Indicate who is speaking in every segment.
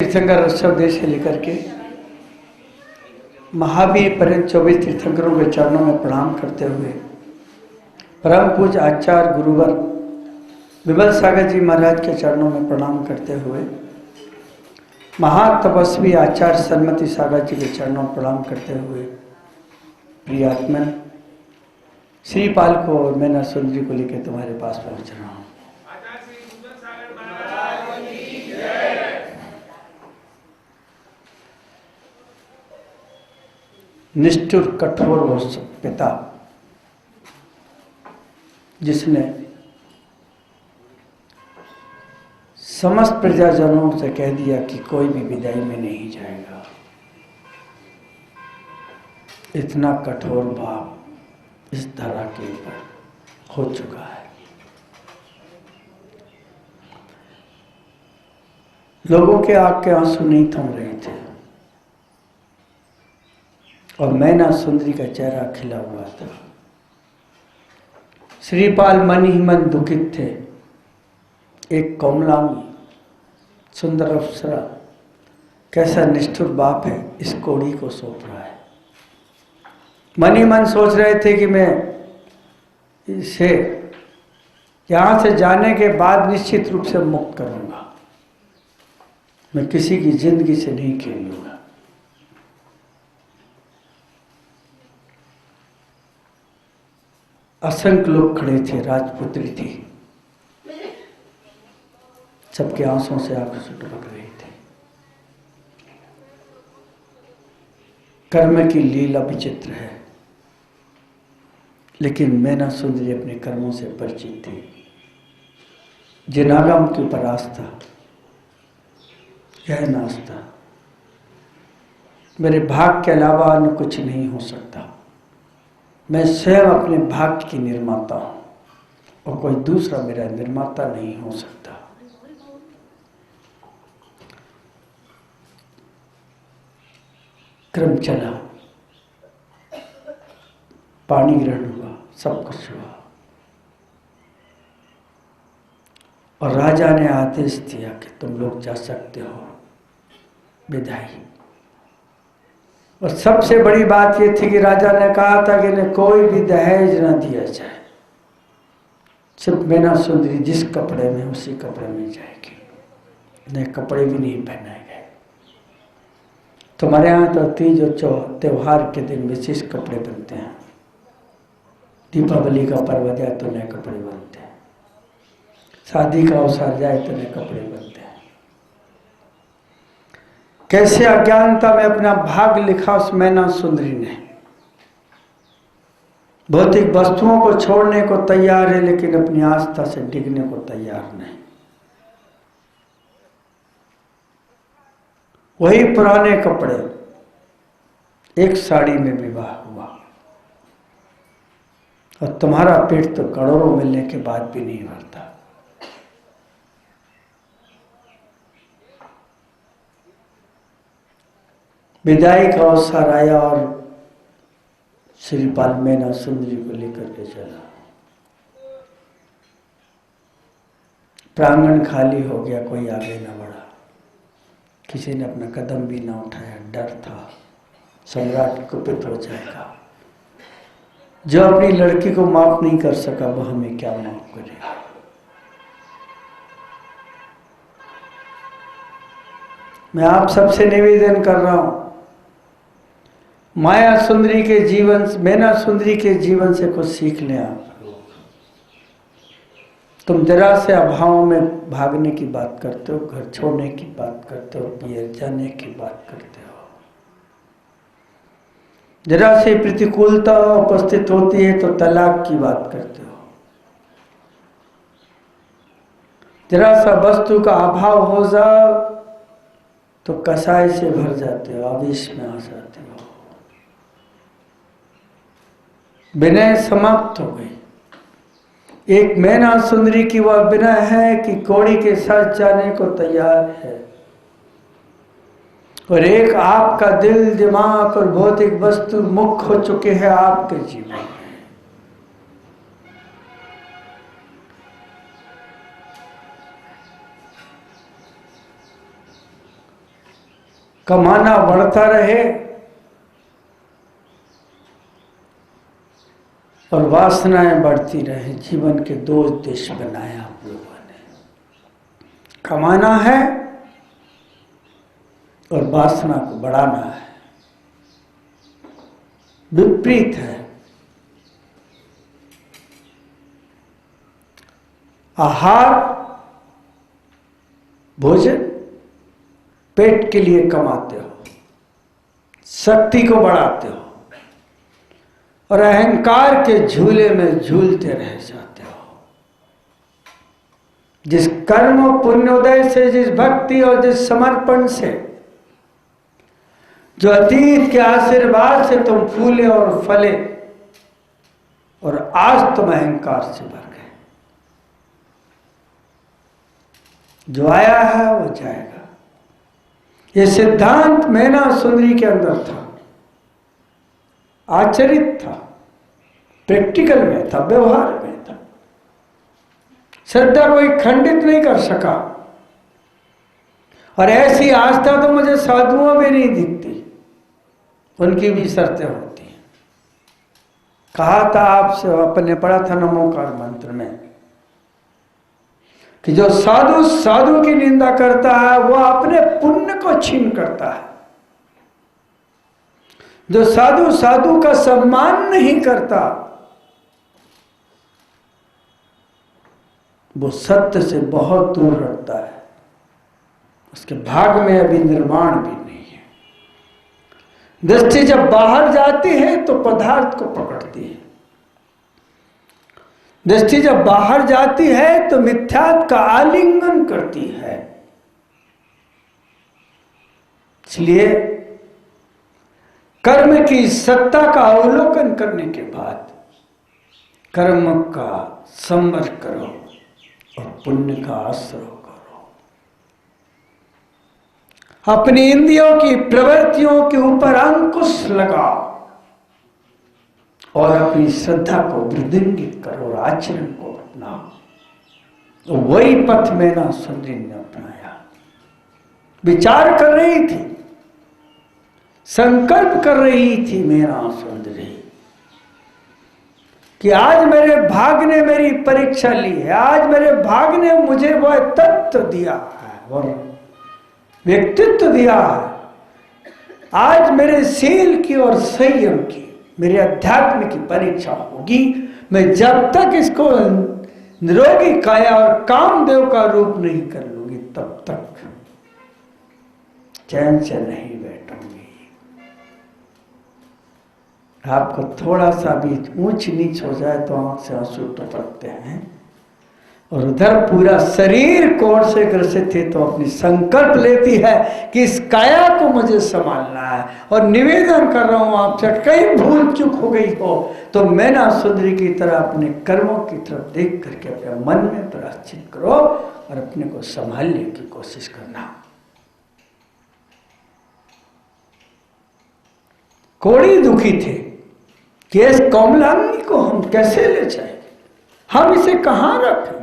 Speaker 1: तीर्थंकर उत्सव देश से लेकर के महावीर पर्यंत 24 तीर्थंकरों के चरणों में प्रणाम करते हुए परम पूज्य आचार्य गुरुवर विमल सागर जी महाराज के चरणों में प्रणाम करते हुए महातपस्वी आचार्य सन्मति सागर जी के चरणों में प्रणाम करते हुए प्रिय आत्मन श्रीपाल को और मैना सुंदरी को लेकर तुम्हारे पास पहुंच रहा हूं। निष्ठुर कठोर वो पिता जिसने समस्त प्रजाजनों से कह दिया कि कोई भी विदाई में नहीं जाएगा, इतना कठोर भाव इस धरा के ऊपर हो चुका है। लोगों के आंख के आंसू नहीं थम रहे थे और मैना सुंदरी का चेहरा खिला हुआ था। श्रीपाल मन ही मन दुखित थे। एक कोमलांगी सुंदर अप्सरा कैसा निष्ठुर बाप है, इस कोड़ी को सौंप रहा है। मन ही मन सोच रहे थे कि मैं इसे यहाँ से जाने के बाद निश्चित रूप से मुक्त करूँगा, मैं किसी की जिंदगी से नहीं खेलूँगा। असंख्य लोग खड़े थे, राजपुत्री थी, सबके आंसुओं से आंखों से टपक रहे थे। कर्म की लीला विचित्र है, लेकिन मैना सुंदरी अपने कर्मों से परिचित थी। जिनागम के ऊपर आस्था, यह नास्ता, मेरे भाग के अलावा अन्य कुछ नहीं हो सकता। मैं स्वयं अपने भाग्य की निर्माता हूं और कोई दूसरा मेरा निर्माता नहीं हो सकता। क्रम चला, पानी ग्रहण हुआ, सब कुछ हुआ और राजा ने आदेश दिया कि तुम लोग जा सकते हो। विदाई। और सबसे बड़ी बात यह थी कि राजा ने कहा था कि इन्हें कोई भी दहेज न दिया जाए, सिर्फ मैना सुंदरी जिस कपड़े में उसी कपड़े में जाएगी, इन्हें कपड़े भी नहीं पहनाए गए। तुम्हारे यहाँ तो तीज और त्योहार के दिन विशेष कपड़े बनते हैं, दीपावली का पर्व जाए तो नए कपड़े बनते हैं, शादी का अवसर जाए तो नए कपड़े बनते हैं। कैसे अज्ञानता में अपना भाग लिखा उस मैना सुंदरी ने। भौतिक वस्तुओं को छोड़ने को तैयार है, लेकिन अपनी आस्था से डिगने को तैयार नहीं। वही पुराने कपड़े, एक साड़ी में विवाह हुआ और तुम्हारा पेट तो करोड़ों मिलने के बाद भी नहीं भरता। विदाई का अवसर आया और श्रीपाल मैना सुंदरी को लेकर के चला। प्रांगण खाली हो गया, कोई आगे न बढ़ा, किसी ने अपना कदम भी न उठाया। डर था सम्राट कुपित हो जाएगा। जो अपनी लड़की को माफ नहीं कर सका वह हमें क्या माफ करेगा। मैं आप सबसे निवेदन कर रहा हूं, माया सुंदरी के जीवन, मैना सुंदरी के जीवन से कुछ सीख लें आप। तुम जरा से अभाव में भागने की बात करते हो, घर छोड़ने की बात करते हो, पियर जाने की बात करते हो। जरा से प्रतिकूलता उपस्थित होती है तो तलाक की बात करते हो। जरा सा वस्तु का अभाव हो जाओ तो कसाई से भर जाते हो, आवेश में आ जाते हो। विनय समाप्त हो गई। एक मैना सुंदरी की वह विनय है कि कोड़ी के साथ जाने को तैयार है, और एक आपका दिल, दिमाग और भौतिक वस्तु मुक्त हो चुके हैं आपके जीवन में। कमाना बढ़ता रहे और वासनाएं बढ़ती रहे। जीवन के दो उद्देश्य बनाए आप लोगों ने, कमाना है और वासना को बढ़ाना है। विपरीत है। आहार, भोजन पेट के लिए कमाते हो, शक्ति को बढ़ाते हो और अहंकार के झूले में झूलते रह जाते हो। जिस कर्म और पुण्योदय से, जिस भक्ति और जिस समर्पण से, जो अतीत के आशीर्वाद से तुम फूले और फले, और आज तुम अहंकार से भर गए। जो आया है वो जाएगा। ये सिद्धांत मैना सुंदरी के अंदर था, आचरित था, प्रैक्टिकल में था, व्यवहार में था। श्रद्धा कोई खंडित नहीं कर सका। और ऐसी आस्था तो मुझे साधुओं में नहीं दिखती, उनकी भी शर्तें होती हैं। कहा था आपसे, आपने पढ़ा था नमोकार मंत्र में, कि जो साधु साधु की निंदा करता है वो अपने पुण्य को छीन करता है। जो साधु साधु का सम्मान नहीं करता वो सत्य से बहुत दूर रखता है। उसके भाग में अभी निर्माण भी नहीं है। दृष्टि जब बाहर जाती है तो पदार्थ को पकड़ती है। दृष्टि जब बाहर जाती है तो मिथ्यात्व का आलिंगन करती है। इसलिए कर्म की सत्ता का अवलोकन करने के बाद कर्म का संवर करो और पुण्य का आश्रय करो। अपनी इंद्रियों की प्रवृत्तियों के ऊपर अंकुश लगाओ और अपनी श्रद्धा को वृद्धिंगित करो और आचरण को अपनाओ। तो वही पथ मैना सुंदरी ने अपनाया। विचार कर रही थी, संकल्प कर रही थी मैना सुंदरी कि आज मेरे भाग ने मेरी परीक्षा ली है, आज मेरे भाग ने मुझे वह तत्व दिया है और व्यक्तित्व दिया है। आज मेरे शील की और संयम की, मेरे अध्यात्म की परीक्षा होगी। मैं जब तक इसको निरोगी काया और कामदेव का रूप नहीं कर लूंगी तब तक चैन से नहीं बैठूंगी। आपको थोड़ा सा भी ऊंच नीच हो जाए तो आंख से आंसू टपकते हैं और उधर पूरा शरीर कोढ़ से ग्रसित है तो अपनी संकल्प लेती है कि इस काया को मुझे संभालना है। और निवेदन कर रहा हूं आपसे, कहीं भूल चूक हो गई हो तो मैना सुंदरी की तरह अपने कर्मों की तरफ देख करके अपने मन में प्रायश्चित करो और अपने को संभालने की कोशिश करना। कोड़ी दुखी थे कि इस कोमलांगी को हम कैसे ले जाएंगे, हम इसे कहां रखेंगे,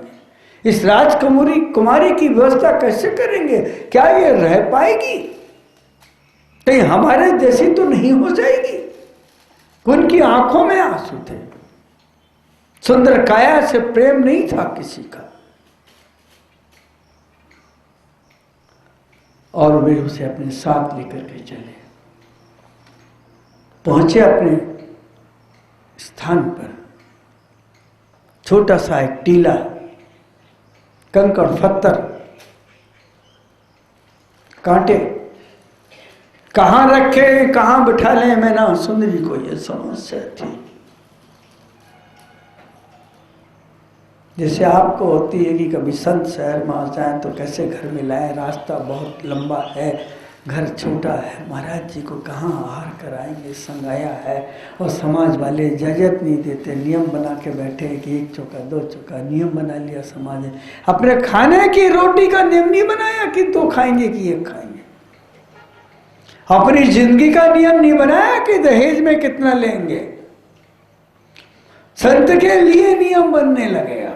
Speaker 1: इस राजकुमारी की व्यवस्था कैसे करेंगे, क्या ये रह पाएगी, कहीं हमारे जैसी तो नहीं हो जाएगी। उनकी आंखों में आंसू थे। सुंदर काया से प्रेम नहीं था किसी का और वे उसे अपने साथ लेकर के चले। पहुंचे अपने स्थान पर, छोटा सा एक टीला, कंकड़ पत्थर, कांटे, कहां रखे कहां बिठा लें। मैना सुंदरी को यह समस्या थी। जैसे आपको होती है कि कभी संत शहर में आ जाए तो कैसे घर में लाए, रास्ता बहुत लंबा है, घर छोटा है, महाराज जी को कहाँ आहार कराएंगे, संगाया है और समाज वाले इजाजत नहीं देते, नियम बना के बैठे कि 1 चौका 2 चौका नियम बना लिया समाज ने। अपने खाने की रोटी का नियम नहीं बनाया कि 2 खाएंगे कि 1 खाएंगे। अपनी जिंदगी का नियम नहीं बनाया कि दहेज में कितना लेंगे। संत के लिए नियम बनने लगेगा।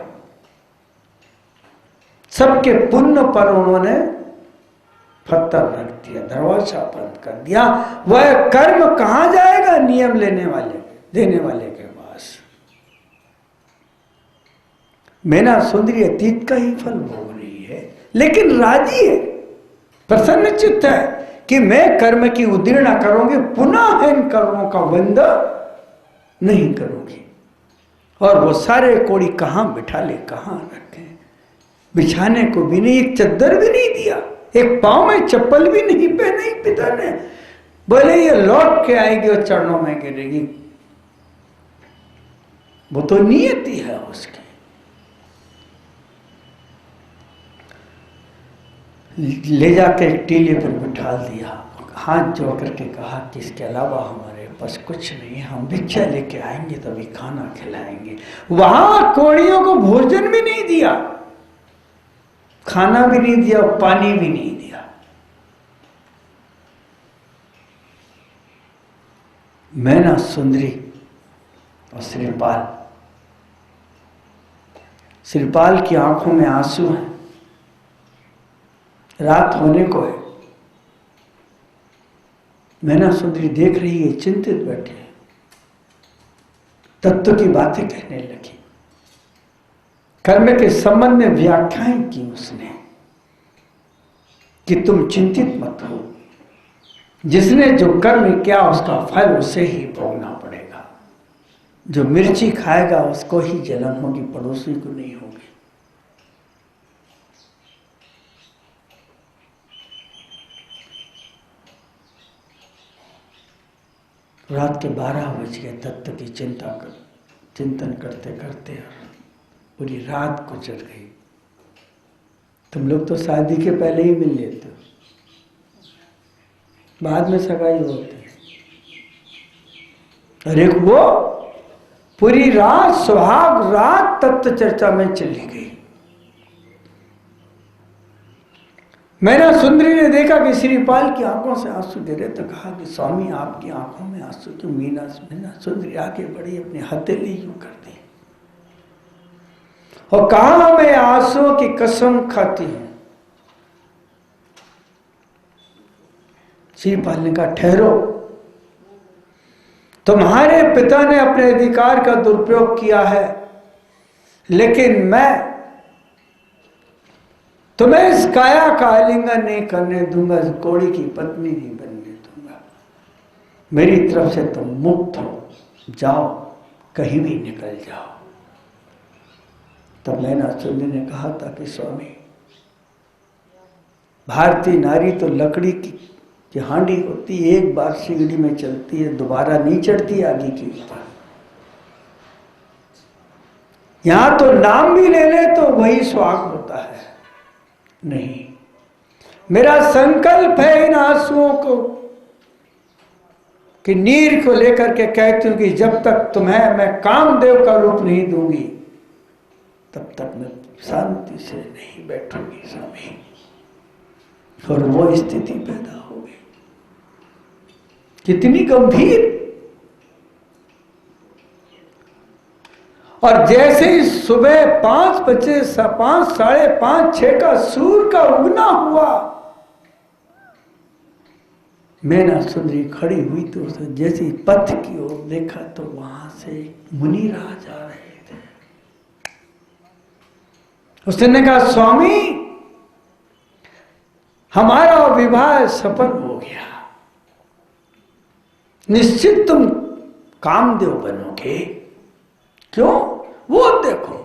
Speaker 1: सबके पुण्य पर उन्होंने पत्थर रख दिया, दरवाजा बंद कर दिया। वह कर्म कहां जाएगा? नियम देने वाले के पास। मैना सुंदरी अतीत का ही फल भोग रही है, लेकिन राजी है, प्रसन्न चित्त है कि मैं कर्म की उद्दीर्णा करूंगी, पुनः इन कर्मों का बंध नहीं करूंगी। और वो सारे कोड़ी कहां बिठा ले, कहां रखे? बिछाने को भी नहीं, एक चद्दर भी नहीं दिया, एक पांव में चप्पल भी नहीं पहनी पिता ने। बोले ये लौट के आएगी और चरणों में गिरेगी। वो तो नियति है उसकी। ले जाकर एक टीले पर बिठा दिया, हाथ जोड़ करके कहा कि इसके अलावा हमारे पास कुछ नहीं, हम भिक्षा लेके आएंगे तभी खाना खिलाएंगे। वहां कोड़ियों को भोजन भी नहीं दिया, खाना भी नहीं दिया, पानी भी नहीं दिया। मैना सुंदरी और श्रीपाल की आंखों में आंसू हैं। रात होने को है, मैना सुंदरी देख रही है, चिंतित बैठे है, तत्व की बातें कहने लगी, कर्म के संबंध में व्याख्याएं की उसने कि तुम चिंतित मत हो, जिसने जो कर्म किया उसका फल उसे ही भोगना पड़ेगा। जो मिर्ची खाएगा उसको ही जलन होगी, पड़ोसी को नहीं होगी। रात के 12 बज गए, तत्व की चिंतन करते करते पूरी रात गुजर गई। तुम लोग तो शादी के पहले ही मिल लेते हो, बाद में सगाई होती है। अरे वो पूरी रात, सुहाग रात तत्व चर्चा में चली गई। मैना सुंदरी ने देखा कि श्रीपाल की आंखों से आंसू गिरे, तो कहा कि स्वामी आपकी आंखों में आंसू क्यों? मैना सुंदरी आगे बढ़ी, अपनी हथेली यूं कर दी और कहा मैं आंसुओं की कसम खाती हूं। श्रीपाल ने कहा ठहरो, तुम्हारे पिता ने अपने अधिकार का दुरुपयोग किया है, लेकिन मैं तुम्हें इस काया का आलिंगन नहीं करने दूंगा, कोड़ी की पत्नी नहीं बनने दूंगा। मेरी तरफ से तुम मुक्त हो, जाओ, कहीं भी निकल जाओ। तब मैना सुंदरी ने कहा था कि स्वामी, भारतीय नारी तो लकड़ी की हांडी होती, एक बार सीढ़ी में चलती है, दोबारा नहीं चढ़ती आगे की ऊपर। यहां तो नाम भी ले ले तो वही स्वाग होता है। नहीं, मेरा संकल्प है इन आंसुओं को कि नीर को लेकर के कहती हूं कि जब तक तुम्हें मैं कामदेव का रूप नहीं दूंगी, तब तक मैं शांति से नहीं बैठूंगी स्वामी। और वो स्थिति पैदा हो गई। कितनी गंभीर। और जैसे ही सुबह 5 बजे, 5, साढ़े 5, 6 का सूर्य का उगना हुआ, मैना सुंदरी खड़ी हुई तो उसने जैसे पथ की ओर देखा तो वहां से मुनिराज आ रहे थे। उसने कहा स्वामी, हमारा विवाह सफल हो गया, निश्चित तुम कामदेव बनोगे। क्यों? वो देखो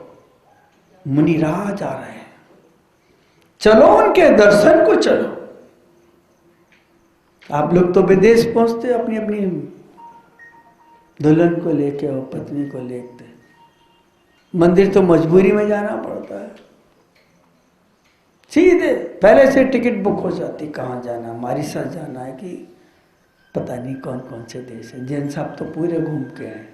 Speaker 1: मुनिराज आ रहे हैं, चलो उनके दर्शन को चलो। आप लोग तो विदेश पहुंचते अपनी अपनी दुल्हन को लेके और पत्नी को लेते, मंदिर तो मजबूरी में जाना पड़ता है। सीधे पहले से टिकट बुक हो जाती, कहाँ जाना, मॉरिशस जाना है कि पता नहीं कौन कौन से देश है। जैन साहब तो पूरे घूम के हैं।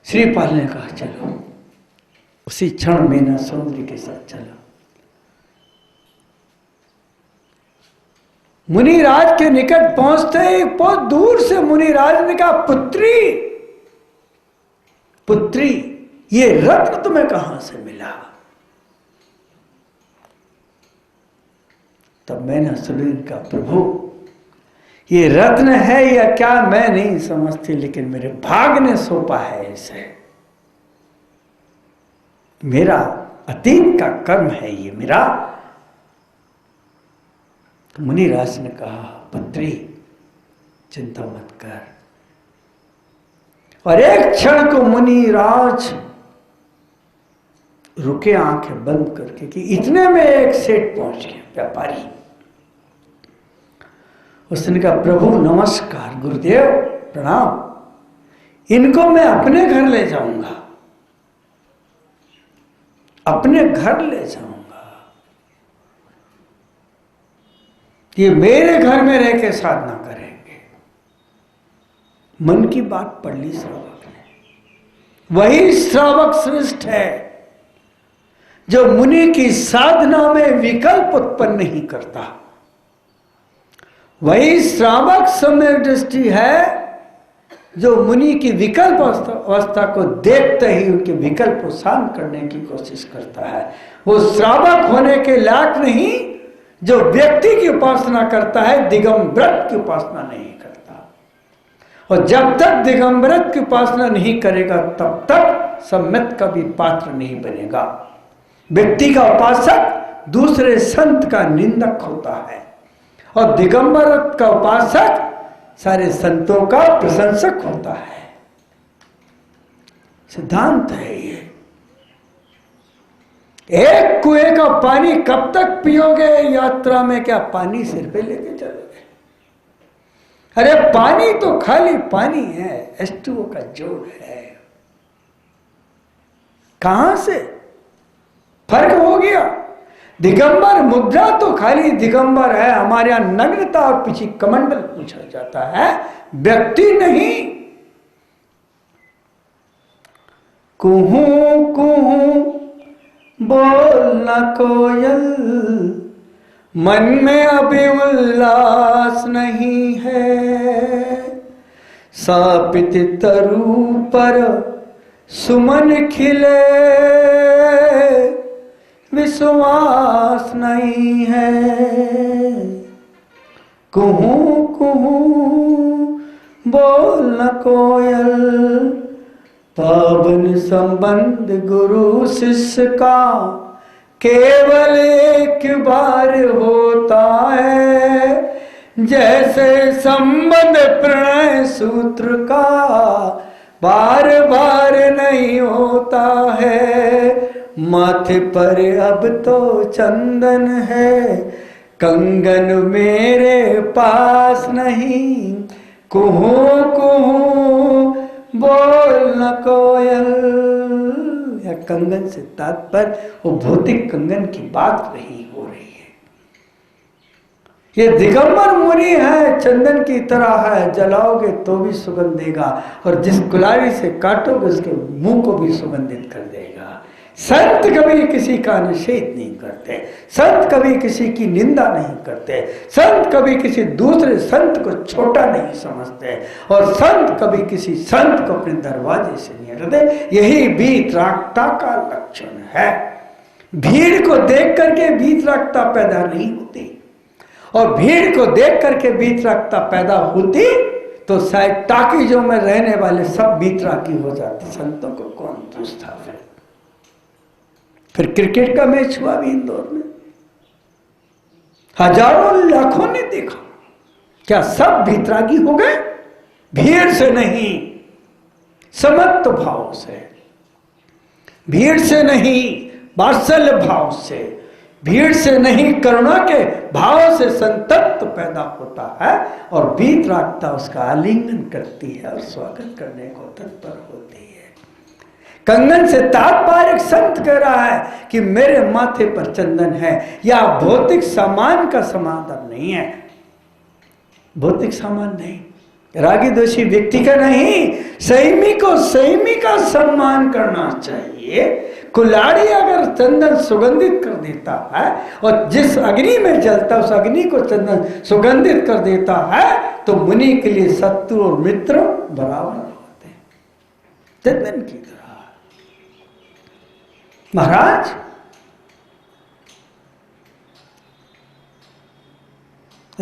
Speaker 1: श्रीपाल ने कहा चलो, उसी क्षण मैना सुंदरी के साथ चला। मुनिराज के निकट पहुंचते ही बहुत दूर से मुनिराज ने कहा पुत्री, पुत्री, ये रत्न तुम्हें कहां से मिला? तब मैंने सुनी का प्रभु ये रत्न है या क्या मैं नहीं समझती, लेकिन मेरे भाग ने सौंपा है इसे, मेरा अतीत का कर्म है ये मेरा। तो मुनिराज ने कहा पत्री चिंता मत कर। और एक क्षण को मुनिराज रुके आंखें बंद करके कि इतने में एक सेठ पहुंच गया, व्यापारी। उसने कहा प्रभु नमस्कार, गुरुदेव प्रणाम, इनको मैं अपने घर ले जाऊंगा, अपने घर ले जाऊंगा, ये मेरे घर में रह के साधना करेंगे। मन की बात पढ़ ली श्रावक ने। वही श्रावक श्रेष्ठ है जो मुनि की साधना में विकल्प उत्पन्न नहीं करता। वही श्रावक सम्यक दृष्टि है जो मुनि की विकल्प अवस्था को देखते ही उनके विकल्प को शांत करने की कोशिश करता है। वो श्रावक होने के लायक नहीं जो व्यक्ति की उपासना करता है, दिगंबरत की उपासना नहीं करता। और जब तक दिगंबरत की उपासना नहीं करेगा तब तक सम्यक का भी पात्र नहीं बनेगा। व्यक्ति का उपासक दूसरे संत का निंदक होता है और दिगंबरत का उपासक सारे संतों का प्रशंसक होता है। सिद्धांत है ये। एक कुएं का पानी कब तक पियोगे यात्रा में? क्या पानी सिर पे लेके चलोगे? अरे पानी तो खाली पानी है, H2O का जोड़ है। कहां से फर्क हो गया? दिगंबर मुद्रा तो खाली दिगंबर है, हमारे यहां नग्नता और पीछे कमंडल पूछा जाता है, व्यक्ति नहीं। कुहू कुहू बोल न कोयल, मन में अभी उल्लास नहीं है। सापित तरु पर सुमन खिले, विश्वास नहीं है। कुहू कुहू बोल न कोयल, पावन संबंध गुरु शिष्य का केवल एक बार होता है। जैसे संबंध प्रणय सूत्र का बार बार नहीं होता है। माथे पर अब तो चंदन है, कंगन मेरे पास नहीं। कुहू कुहू बोल न कोयल। या कंगन से तात्पर्य वो भौतिक कंगन की बात नहीं हो रही है। ये दिगंबर मुनि है, चंदन की तरह है, जलाओगे तो भी सुगंध देगा और जिस कुल्हाड़ी से काटोगे उसके मुंह को भी सुगंधित कर देगा। संत कभी किसी का निषेध नहीं करते, संत कभी किसी की निंदा नहीं करते, संत कभी किसी दूसरे संत को छोटा नहीं समझते और संत कभी किसी संत को अपने दरवाजे से नहीं हटाते। यही वीतरागता का लक्षण है। भीड़ को देख करके वीतरागता पैदा नहीं होती, और भीड़ को देख करके वीतरागता पैदा होती तो शायद टाकीजों में रहने वाले सब वीतरागी हो जाते। संतों को कौन पूछता है? फिर क्रिकेट का मैच हुआ भी इंदौर में, हजारों लाखों ने देखा। क्या सब वीतरागी हो गए? भीड़ से नहीं, समत्व भाव से, भीड़ से नहीं, वात्सल्य भाव से, भीड़ से नहीं, करुणा के भाव से संतत्व पैदा होता है और वीतरागता उसका आलिंगन करती है और स्वागत करने को तत्पर होती है। कंगन से तात्पर्य संत कह रहा है कि मेरे माथे पर चंदन है, या भौतिक सामान का समाधान नहीं है। भौतिक सामान नहीं, रागी दोषी व्यक्ति का नहीं, संयमी को संयमी का सम्मान करना चाहिए। कुल्हाड़ी अगर चंदन सुगंधित कर देता है और जिस अग्नि में जलता उस अग्नि को चंदन सुगंधित कर देता है तो मुनि के लिए शत्रु और मित्र बराबर होते हैं, चंदन की तरह। महाराज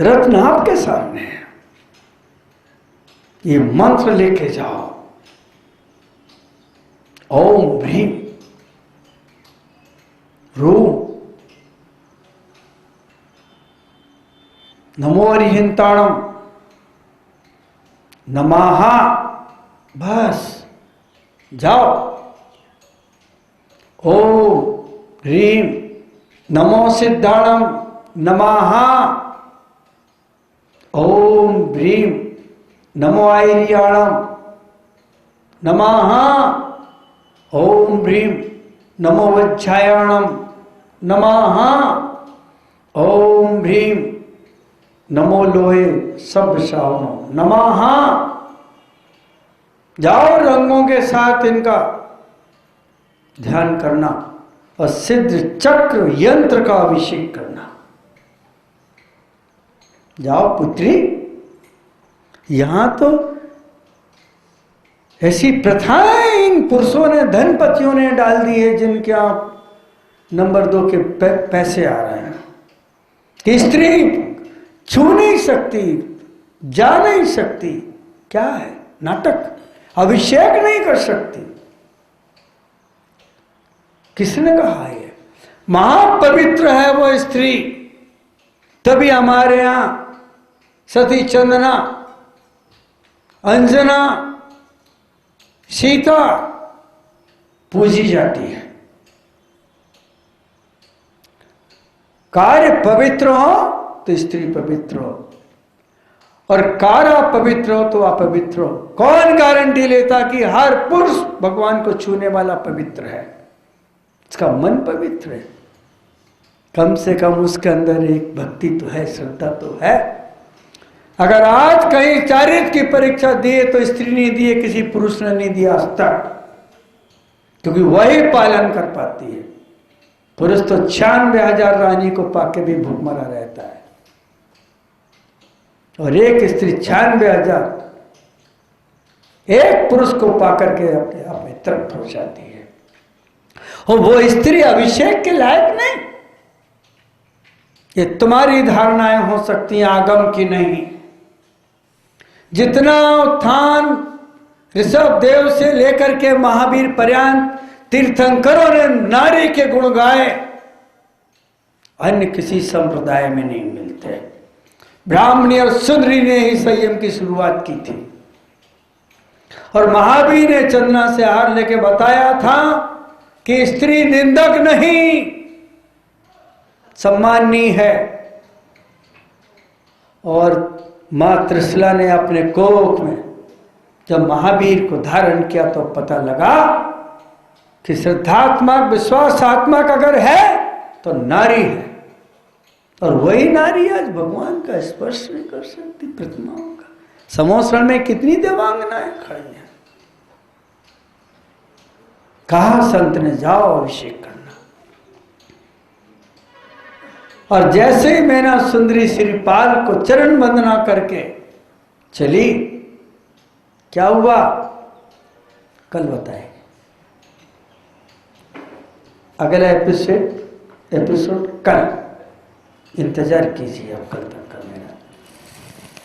Speaker 1: रत्न आपके सामने है। ये मंत्र लेके जाओ, ओम ह्रीम रूम नमो अरिहंताणम नमः। बस जाओ। ओम ह्रीम नमो सिद्धाणम नमः। ओम ह्रीम नमो आयर्याणम नमः। ओम ह्रीम नमो वज्रायणम नमः। ओम ह्रीम नमो लोहे सब श्रावणों नमः। जाओ रंगों के साथ इनका ध्यान करना और सिद्ध चक्र यंत्र का अभिषेक करना। जाओ पुत्री, यहां तो ऐसी प्रथाएं इन पुरुषों ने, धनपतियों ने डाल दी है जिनके आप नंबर 2 के पैसे आ रहे हैं कि स्त्री छू नहीं सकती, जा नहीं सकती। क्या है नाटक? अभिषेक नहीं कर सकती। किसने कहा ये? महापवित्र है वो स्त्री। तभी हमारे यहां सती चंदना, अंजना, सीता पूजी जाती है। कार्य पवित्र हो तो स्त्री पवित्र हो, और कार्य पवित्र हो तो अपवित्र हो। कौन गारंटी लेता कि हर पुरुष भगवान को छूने वाला पवित्र है? उसका मन पवित्र है, कम से कम उसके अंदर एक भक्ति तो है, श्रद्धा तो है। अगर आज कहीं चारित्र की परीक्षा दिए तो स्त्री ने दिए, किसी पुरुष ने नहीं दिया आज तक, क्योंकि वही पालन कर पाती है। पुरुष तो 96,000 रानी को पाके भी भूखमरा रहता है, और एक स्त्री 96,000 एक पुरुष को पाकर के अपने आप में तृप्त हो जाती है। और वो स्त्री अभिषेक के लायक नहीं। ये तुम्हारी धारणाएं हो सकती हैं, आगम की नहीं। जितना उत्थान ऋषभ देव से लेकर के महावीर पर्यंत तीर्थंकरों ने नारी के गुण गाए, अन्य किसी संप्रदाय में नहीं मिलते। ब्राह्मणी और शूद्री ने ही संयम की शुरुआत की थी, और महावीर ने चंदना से हार लेके बताया था कि स्त्री निंदक नहीं, सम्माननीय है। और मां त्रिशला ने अपने कोख में जब महावीर को धारण किया तो पता लगा कि श्रद्धात्मक विश्वासात्मक अगर है तो नारी है, और वही नारी आज भगवान का स्पर्श नहीं कर सकती प्रतिमाओं का। समोसरण में कितनी देवांगनाएं खड़ी हैं। कहा संत ने जाओ अभिषेक करना। और जैसे ही मैना सुंदरी श्रीपाल को चरण वंदना करके चली, क्या हुआ कल बताएंगे। अगला एपिसोड कल, इंतजार कीजिए अब कल तक का मेरा।